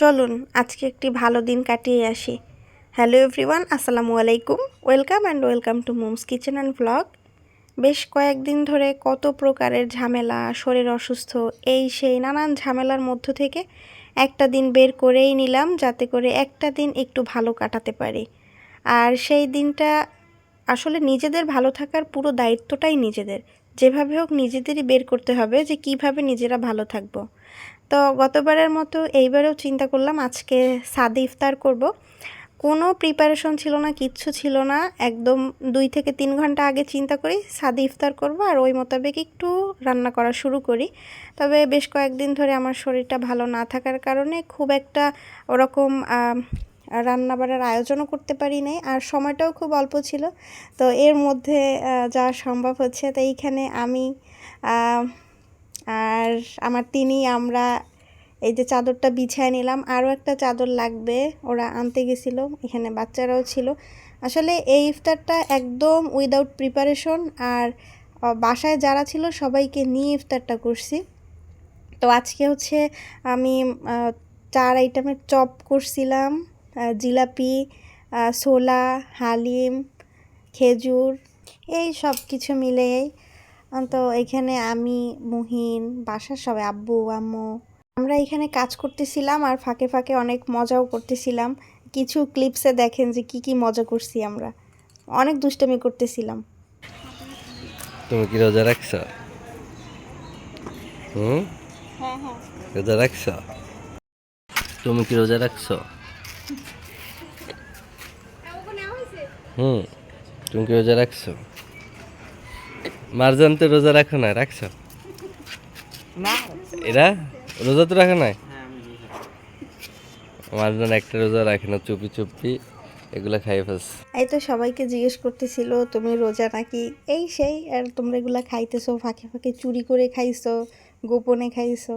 চলুন আজকে একটি ভালো দিন কাটিয়ে আসি। হ্যালো এভরিওয়ান, আসসালামু আলাইকুম। Welcome to moms kitchen and blog. বেশ কয়েকদিন ধরে কত প্রকারের ঝামেলা, শরীর অসুস্থ, এই সেই নানান ঝামেলার মধ্য থেকে একটা দিন বের করেই নিলাম, যাতে করে একটা দিন একটু ভালো কাটাতে পারি। আর সেই দিনটা আসলে নিজেদের ভালো থাকার পুরো দায়িত্বটাই নিজেদের। যেভাবে হোক নিজেদেরই বের করতে হবে যে কিভাবে নিজেরা ভালো থাকবো। তো গতবারের মতো এইবারেও চিন্তা করলাম আজকে সাদে ইফতার করব। কোনো প্রিপারেশন ছিল না, কিচ্ছু ছিল না, একদম 2 থেকে 3 ঘন্টা আগে চিন্তা করি সাদে ইফতার করব, আর ওই মোতাবেক একটু রান্না করা শুরু করি। তবে বেশ কয়েকদিন ধরে আমার শরীরটা ভালো না থাকার কারণে খুব একটা ওরকম রান্না বাড়ার আয়োজনও করতে পারি নাই, আর সময়টাও খুব অল্প ছিল। তো এর মধ্যে যা সম্ভব হচ্ছে, তো এইখানে আমি আর আমার আমরা এই যে চাদরটা বিছায় নিলাম। আরও একটা চাদর লাগবে, ওরা আনতে গেছিল, এখানে বাচ্চারাও ছিল। আসলে এই ইফতারটা একদম উইদাউট প্রিপারেশন, আর বাসায় যারা ছিল সবাইকে নিয়ে ইফতারটা করছি। তো আজকে হচ্ছে আমি 4 আইটেমের চপ করছিলাম, জিলাপি, ছোলা, হালিম, খেজুর, এই সব কিছু মিলেই। তো এখানে আমি, মুহিন, বাসার সবাই, আব্বু আম্মু, আমরা এখানে কাজ করতেছিলাম, আর ফাঁকে ফাঁকে অনেক মজাও করতেছিলাম। কিছু ক্লিপসে দেখেন যে কি কি মজা করছি আমরা, অনেক দুষ্টামি করতেছিলাম। তুমি কি রোজা রাখছো? হ্যাঁ হ্যাঁ, রোজা রাখছো? তুমি কি রোজা রাখছো? হুম, তুমি কি রোজা রাখছো? মারজান তো রোজা রাখো না, রাখছো? এরা রোজা তো রাখে নাই। মারজান একটা রোজা রাখে না, চুপি চুপি এগুলা খাই ফেলছে। এই তো সবাইকে জিজ্ঞেস করতেছিল তুমি রোজা নাকি, এই সেই, আর তোমরা এগুলা খাইতেছো, ফাঁকে ফাঁকে চুরি করে খাইছো, গোপনে খাইছো।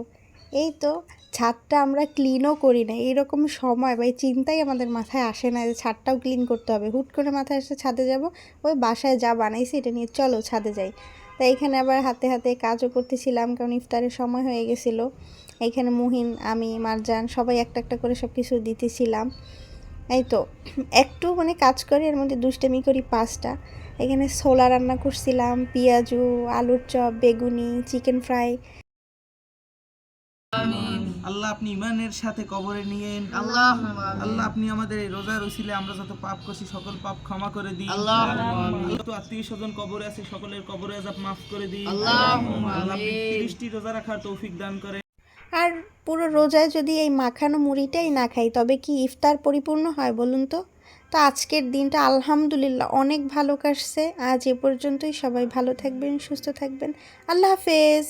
এই তো ছাদটা আমরা ক্লিনও করি না, এইরকম সময় বা এই চিন্তাই আমাদের মাথায় আসে না যে ছাদটাও ক্লিন করতে হবে। হুট করে মাথায় আসে ছাদে যাব, ওই বাসায় যা বানাইছি এটা নিয়ে চলো ছাদে যাই। তাই এখানে আবার হাতে হাতে কাজও করতেছিলাম, কারণ ইফতারের সময় হয়ে গেছিলো। এইখানে মুহিন, আমি, মারজান সবাই একটা একটা করে সব কিছু দিতেছিলাম। এই তো একটু মানে কাজ করি, এর মধ্যে দুষ্টামি করি 5টা। এখানে ছোলা রান্না করছিলাম, পেঁয়াজু, আলুর চপ, বেগুনি, চিকেন ফ্রাই। আল্লাহ আপনি ইমানের সাথে কবরে নিয়েন। আল্লাহ আপনি আমাদের এই রোজার উসিলে আমরা যত পাপ করছি সকল পাপ ক্ষমা করে দিন। যত আত্মীয় স্বজন কবরে আছে সকলের কবরে আযাব মাফ করে দিন। আল্লাহ আপনি 30টি রোজা রাখার তৌফিক দান করেন। আর পুরো রোজায় যদি এই মাখানো মুড়িটাই না খাই তবে কি ইফতার পরিপূর্ণ হয় বলুন তো? তো আজকের দিনটা আলহামদুলিল্লাহ অনেক ভালো কাটছে। আজ এ পর্যন্তই। সবাই ভালো থাকবেন, সুস্থ থাকবেন। আল্লাহ হাফেজ।